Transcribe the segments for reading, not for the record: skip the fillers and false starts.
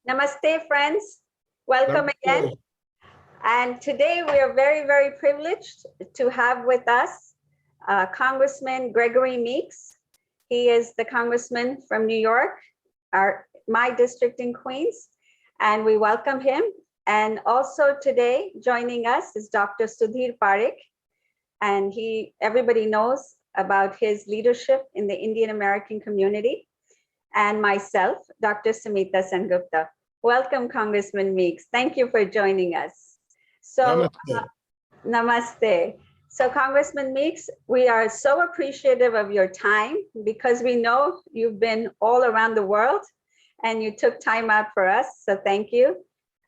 Namaste, friends. Welcome again. And today we are very, very privileged to have with us Congressman Gregory Meeks. He is the congressman from New York, my district in Queens, and we welcome him. And also today joining us is Dr. Sudhir Parikh, and everybody knows about his leadership in the Indian American community, and myself, Dr. Sumita Sengupta. Welcome, Congressman Meeks. Thank you for joining us. So, namaste. So, Congressman Meeks, we are so appreciative of your time because we know you've been all around the world and you took time out for us, so thank you.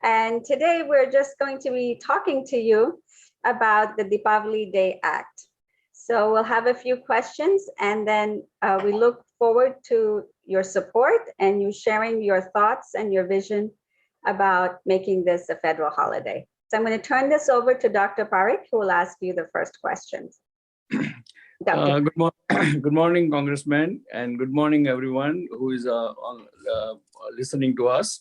And today we're just going to be talking to you about the Deepavali Day Act. So we'll have a few questions and then we look forward to your support and you sharing your thoughts and your vision about making this a federal holiday. So I'm going to turn this over to Dr. Parikh, who will ask you the first questions. Good morning, Congressman, and good morning, everyone who is listening to us.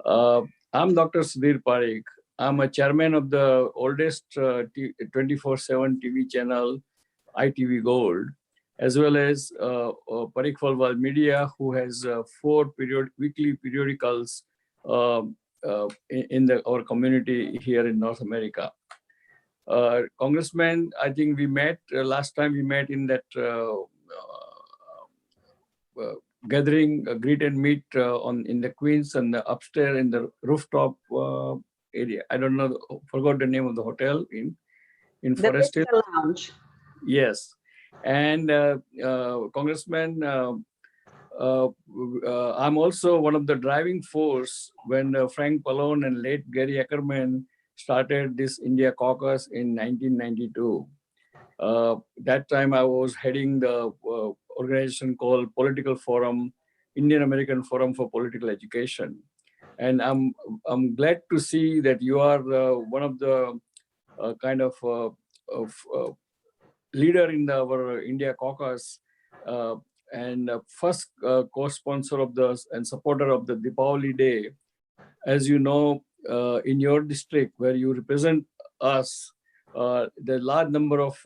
I'm Dr. Sudhir Parikh. I'm a chairman of the oldest 24/7 TV channel, ITV Gold, as well as Parikh Falwal Media, who has 4 weekly periodicals in our community here in North America. Congressman, I think we met last time we met in that gathering, greet and meet in the Queens and the upstairs in the rooftop area. I don't know, forgot the name of the hotel in Forest Hill. The Lounge. Yes, and Congressman, I'm also one of the driving force when Frank Pallone and late Gary Ackerman started this India caucus in 1992. That time I was heading the organization called Political Forum, Indian American Forum for Political Education. And I'm glad to see that you are one of the kind of leader in our India caucus and first co-sponsor of and supporter of the Deepavali Day. As you know, in your district where you represent us, the large number of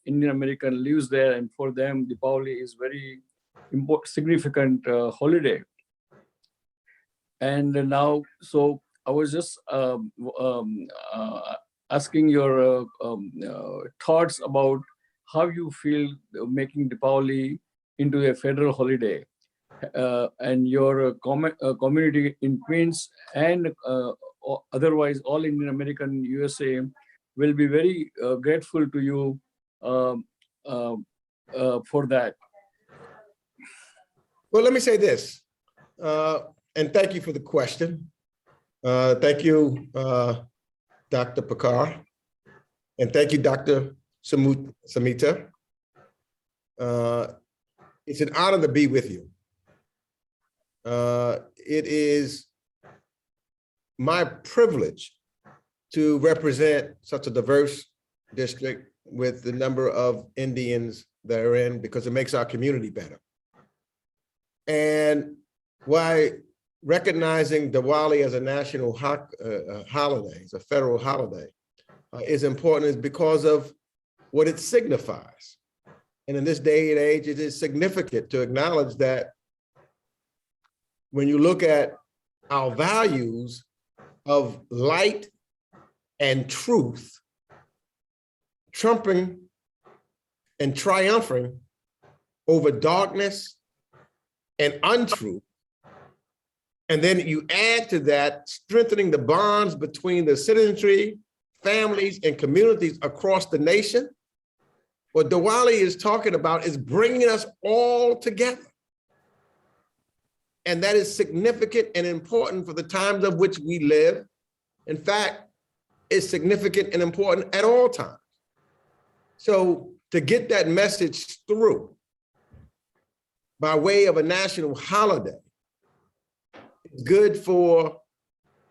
Indian American lives there, and for them, Deepavali is very significant holiday. And now, so I was just asking your thoughts about how you feel making Deepavali into a federal holiday, and your community in Queens and otherwise all Indian American USA will be very grateful to you for that. Well, let me say this, and thank you for the question. Thank you, Dr. Parikh, and thank you, Dr. Sumita. It's an honor to be with you. It is my privilege to represent such a diverse district with the number of Indians that are in, because it makes our community better. And why recognizing Diwali as a national holiday, as a federal holiday, is important is because of what it signifies. And in this day and age, it is significant to acknowledge that when you look at our values of light and truth, trumping and triumphing over darkness and untruth, and then you add to that strengthening the bonds between the citizenry, families, and communities across the nation, what Diwali is talking about is bringing us all together. And that is significant and important for the times of which we live. In fact, it's significant and important at all times. So to get that message through by way of a national holiday, it's good for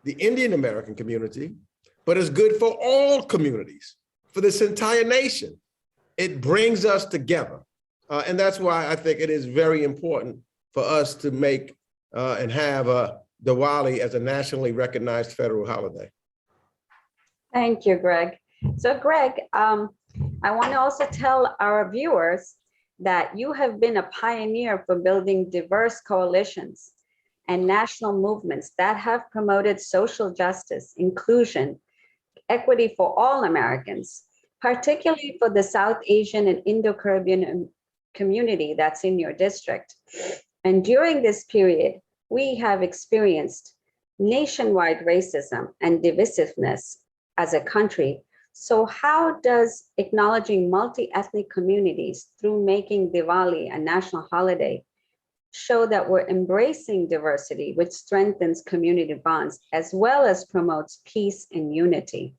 the Indian American community, but it's good for all communities, for this entire nation. It brings us together. And that's why I think it is very important for us to make and have a Diwali as a nationally recognized federal holiday. Thank you, Greg. So Greg, I want to also tell our viewers that you have been a pioneer for building diverse coalitions and national movements that have promoted social justice, inclusion, equity for all Americans, particularly for the South Asian and Indo-Caribbean community that's in your district. And during this period, we have experienced nationwide racism and divisiveness as a country. So how does acknowledging multi-ethnic communities through making Diwali a national holiday show that we're embracing diversity, which strengthens community bonds as well as promotes peace and unity?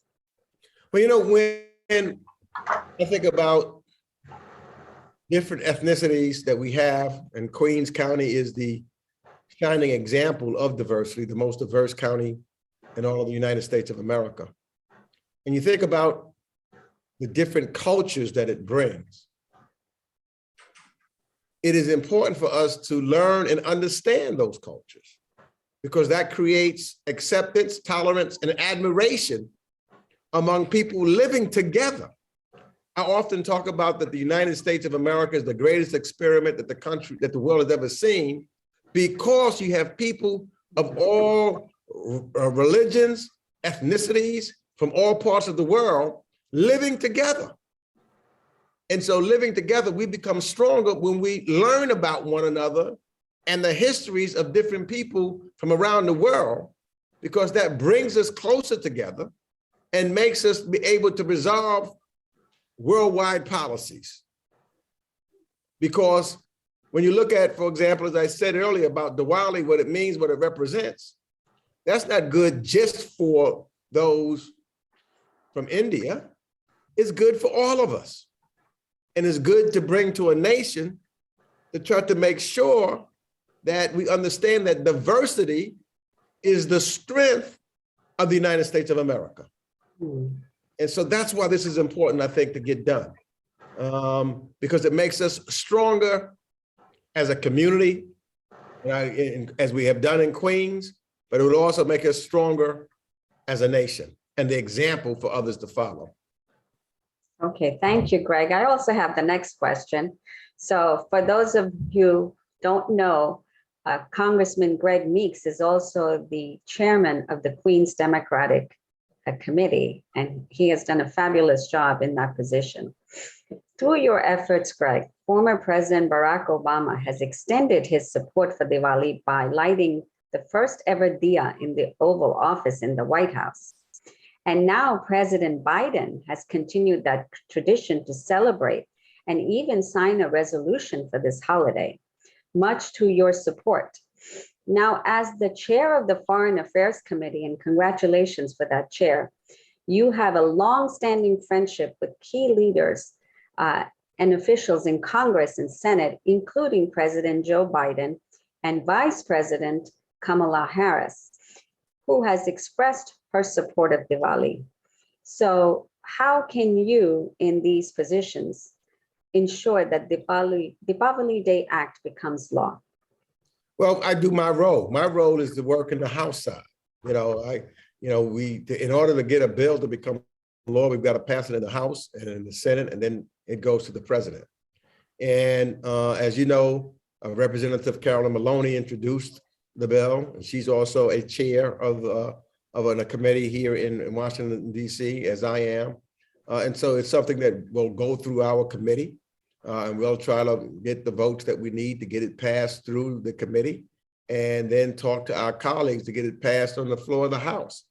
Well, you know, when I think about different ethnicities that we have, and Queens County is the shining example of diversity, the most diverse county in all of the United States of America. And you think about the different cultures that it brings, it is important for us to learn and understand those cultures, because that creates acceptance, tolerance, and admiration among people living together. I often talk about that the United States of America is the greatest experiment that the world has ever seen, because you have people of all religions, ethnicities, from all parts of the world living together. And so living together, we become stronger when we learn about one another and the histories of different people from around the world, because that brings us closer together and makes us be able to resolve worldwide policies. Because when you look at, for example, as I said earlier about Diwali, what it means, what it represents, that's not good just for those from India. It's good for all of us. And it's good to bring to a nation to try to make sure that we understand that diversity is the strength of the United States of America. And so that's why this is important, I think, to get done, because it makes us stronger as a community, as we have done in Queens, but it would also make us stronger as a nation and the example for others to follow. Okay, thank you, Greg. I also have the next question. So for those of you who don't know, Congressman Greg Meeks is also the chairman of the Queens Democratic Committee, and he has done a fabulous job in that position. Through your efforts, Greg, former President Barack Obama has extended his support for Diwali by lighting the first ever diya in the Oval Office in the White House. And now President Biden has continued that tradition to celebrate and even sign a resolution for this holiday, much to your support. Now, as the chair of the Foreign Affairs Committee, and congratulations for that chair, you have a long-standing friendship with key leaders and officials in Congress and Senate, including President Joe Biden and Vice President Kamala Harris, who has expressed her support of Diwali. So how can you, in these positions, ensure that the Deepavali Day Act becomes law? Well, I do my role. My role is to work in the House side. In order to get a bill to become law, we've got to pass it in the House and in the Senate, and then it goes to the president. And as you know, Representative Carolyn Maloney introduced the bill, and she's also a chair of a committee here in Washington, D.C., as I am. And so it's something that will go through our committee, and we'll try to get the votes that we need to get it passed through the committee, and then talk to our colleagues to get it passed on the floor of the House,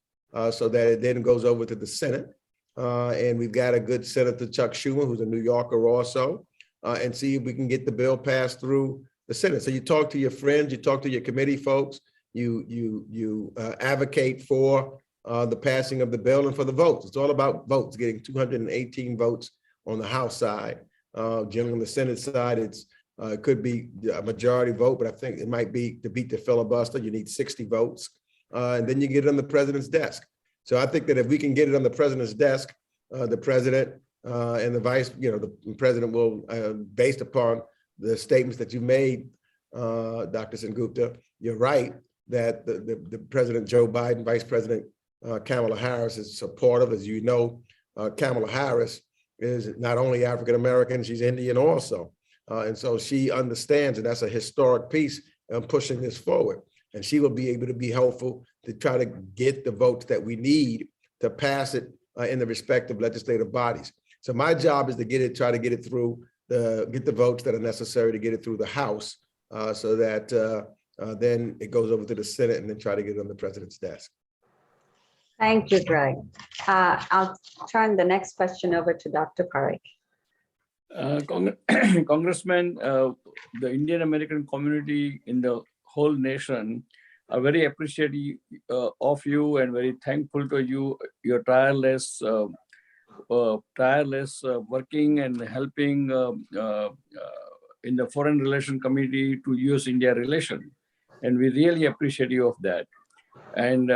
so that it then goes over to the Senate. And we've got a good Senator Chuck Schumer, who's a New Yorker also, and see if we can get the bill passed through the Senate. So you talk to your friends, you talk to your committee folks, you advocate for the passing of the bill and for the votes. It's all about votes, getting 218 votes on the House side. Generally on the Senate side, it could be a majority vote, but I think it might be to beat the filibuster, you need 60 votes. And then you get it on the president's desk. So I think that if we can get it on the president's desk, the president and the the president will, based upon the statements that you made, Dr. Sengupta, you're right, that the President Joe Biden, Vice President Kamala Harris is supportive. As you know, Kamala Harris is not only African-American, she's Indian also. And so she understands, and that's a historic piece in pushing this forward. And she will be able to be helpful to try to get the votes that we need to pass it in the respective legislative bodies. So my job is to try to get it through, get the votes that are necessary to get it through the House so that then it goes over to the Senate and then try to get it on the president's desk. Thank you, Greg. I'll turn the next question over to Dr. Parikh. Congressman, the Indian American community in the whole nation are very appreciative of you and very thankful to you, your tireless working and helping in the Foreign Relations Committee to US-India relation. And we really appreciate you of that. And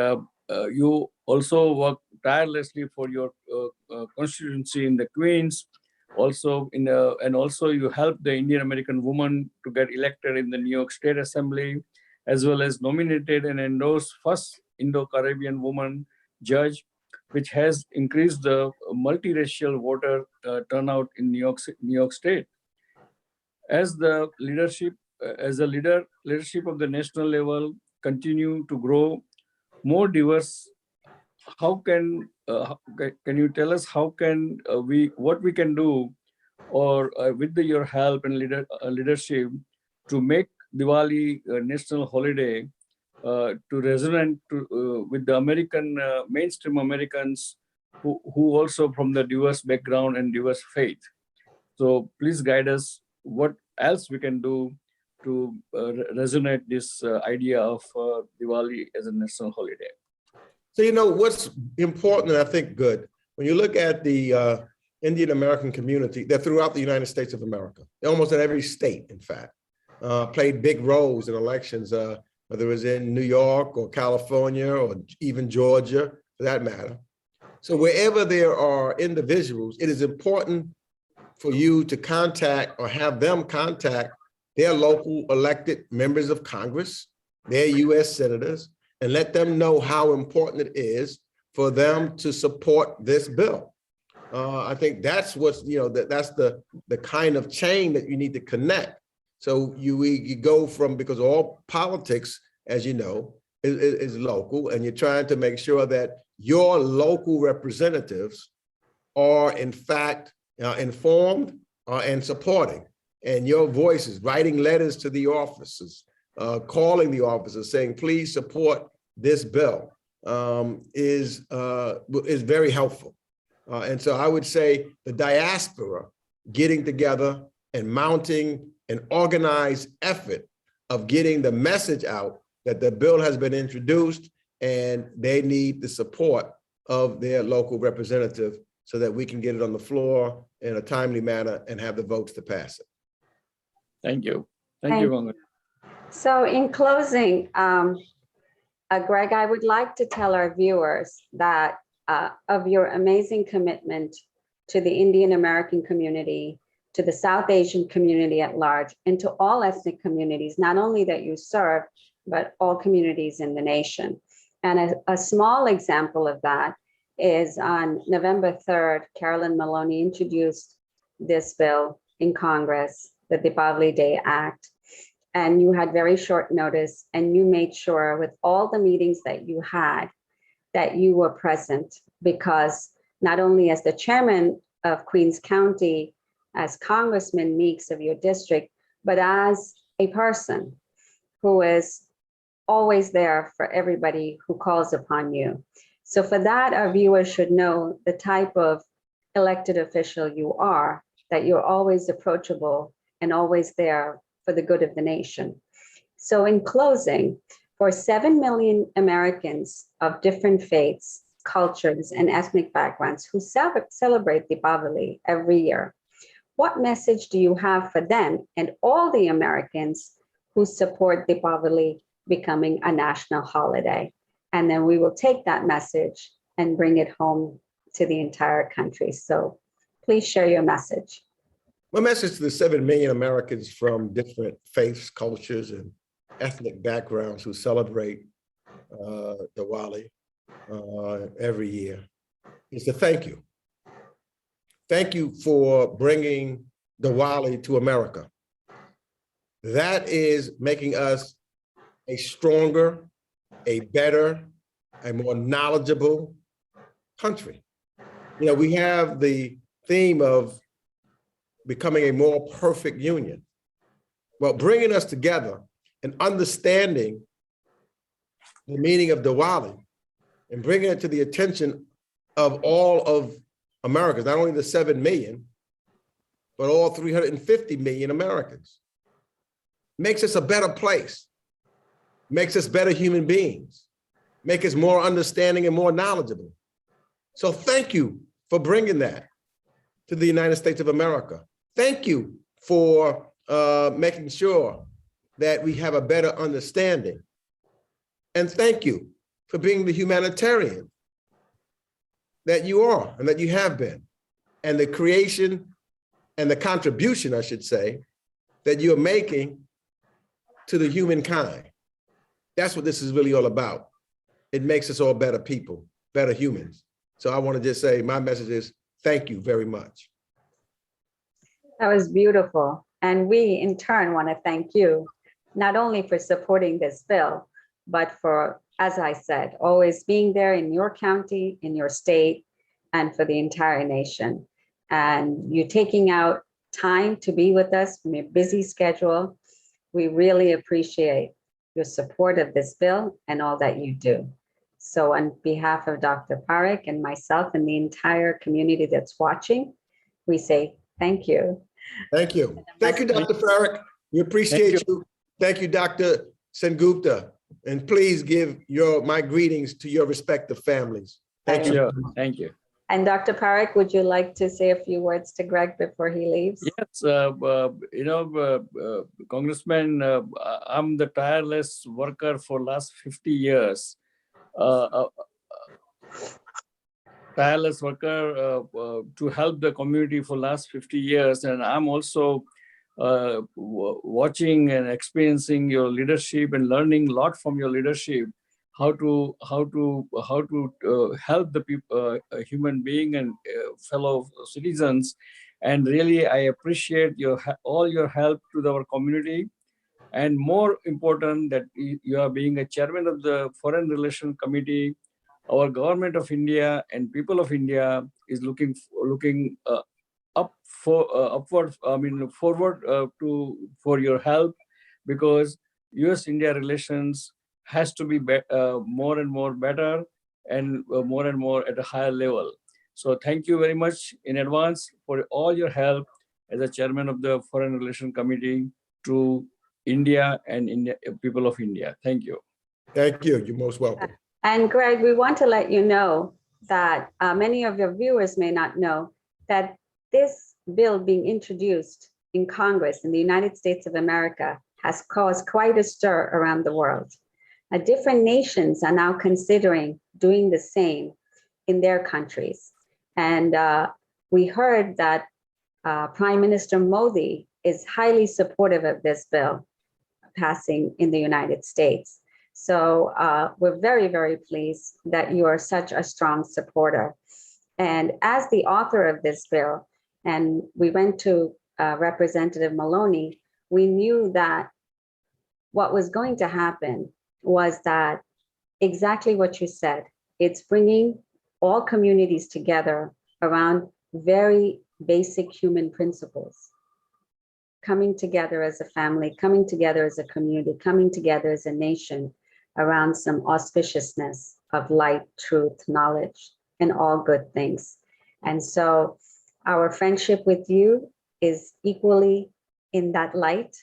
you also work tirelessly for your constituency in the Queens. Also, and also you help the Indian American woman to get elected in the New York State Assembly, as well as nominated and endorsed first Indo-Caribbean woman judge, which has increased the multiracial voter turnout in New York State. As the leadership of the national level continue to grow more diverse, how can you tell us how can what we can do, or with your help and leadership, to make Diwali a national holiday to resonate with the American mainstream Americans who also from the diverse background and diverse faith. So please guide us what else we can do to resonate this idea of Diwali as a national holiday. So, you know, what's important, and I think good, when you look at the Indian American community, they're throughout the United States of America, almost in every state, in fact, played big roles in elections, whether it was in New York or California or even Georgia, for that matter. So wherever there are individuals, it is important for you to contact or have them contact their local elected members of Congress, their US senators, and let them know how important it is for them to support this bill. I think that's what's, that's the kind of chain that you need to connect. So you go from, because all politics, as you know, is local, and you're trying to make sure that your local representatives are in fact informed and supporting, and your voices, writing letters to the offices, calling the offices saying, please support this bill, is very helpful. And so I would say the diaspora getting together and mounting an organized effort of getting the message out that the bill has been introduced and they need the support of their local representative so that we can get it on the floor in a timely manner and have the votes to pass it. Thank you. Thank you, Congressman. So in closing, Greg, I would like to tell our viewers that of your amazing commitment to the Indian American community, to the South Asian community at large, and to all ethnic communities, not only that you serve, but all communities in the nation. And a small example of that is on November 3rd, Carolyn Maloney introduced this bill in Congress, the Deepavali Day Act. And you had very short notice, and you made sure with all the meetings that you had that you were present, because not only as the chairman of Queens County, as Congressman Meeks of your district, but as a person who is always there for everybody who calls upon you. So for that, our viewers should know the type of elected official you are, that you're always approachable and always there for the good of the nation. So in closing, for 7 million Americans of different faiths, cultures, and ethnic backgrounds who celebrate Deepavali every year, what message do you have for them and all the Americans who support Deepavali becoming a national holiday? And then we will take that message and bring it home to the entire country. So please share your message. My message to the 7 million Americans from different faiths, cultures, and ethnic backgrounds who celebrate Diwali every year is to thank you. Thank you for bringing Diwali to America. That is making us a stronger, a better, a more knowledgeable country. You know, we have the theme of becoming a more perfect union. Well, bringing us together and understanding the meaning of Diwali and bringing it to the attention of all of Americans, not only the 7 million, but all 350 million Americans, makes us a better place, makes us better human beings, make us more understanding and more knowledgeable. So thank you for bringing that to the United States of America. Thank you for making sure that we have a better understanding. And thank you for being the humanitarian that you are and that you have been, and the creation and the contribution, I should say, that you're making to the humankind. That's what this is really all about. It makes us all better people, better humans. So I want to just say my message is thank you very much. That was beautiful. And we in turn want to thank you, not only for supporting this bill, but for, as I said, always being there in your county, in your state, and for the entire nation. And you taking out time to be with us from your busy schedule. We really appreciate your support of this bill and all that you do. So on behalf of Dr. Parekh and myself and the entire community that's watching, we say thank you. Thank you. Thank you, Dr. Parekh. We appreciate you. Thank you, Dr. Sengupta. And please give my greetings to your respective families. Thank you. Thank you. And Dr. Parekh, would you like to say a few words to Greg before he leaves? Yes, Congressman, I'm the tireless worker for last 50 years. Tireless worker to help the community for last 50 years. And I'm also watching and experiencing your leadership and learning a lot from your leadership, how to help the people, human being and fellow citizens. And really, I appreciate all your help to our community. And more important, that you are being a chairman of the Foreign Relations Committee. Our government of India and people of India is looking forward for your help, because U.S.-India relations has to be more and more better and more at a higher level. So thank you very much in advance for all your help as a chairman of the Foreign Relations Committee to India and people of India. Thank you. Thank you. You're most welcome. And Greg, we want to let you know that many of your viewers may not know that this bill being introduced in Congress in the United States of America has caused quite a stir around the world. Different nations are now considering doing the same in their countries. And we heard that Prime Minister Modi is highly supportive of this bill passing in the United States. So we're very, very pleased that you are such a strong supporter. And as the author of this bill, and we went to Representative Maloney, we knew that what was going to happen was that exactly what you said. It's bringing all communities together around very basic human principles. Coming together as a family, coming together as a community, coming together as a nation around some auspiciousness of light, truth, knowledge, and all good things. And so our friendship with you is equally in that light,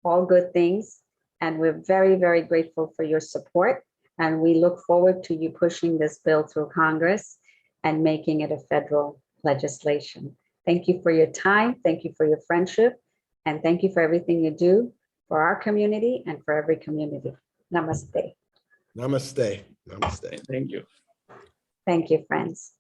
all good things. And we're very, very grateful for your support. And we look forward to you pushing this bill through Congress and making it a federal legislation. Thank you for your time. Thank you for your friendship. And thank you for everything you do for our community and for every community. Namaste. Namaste. Namaste. Thank you. Thank you, friends.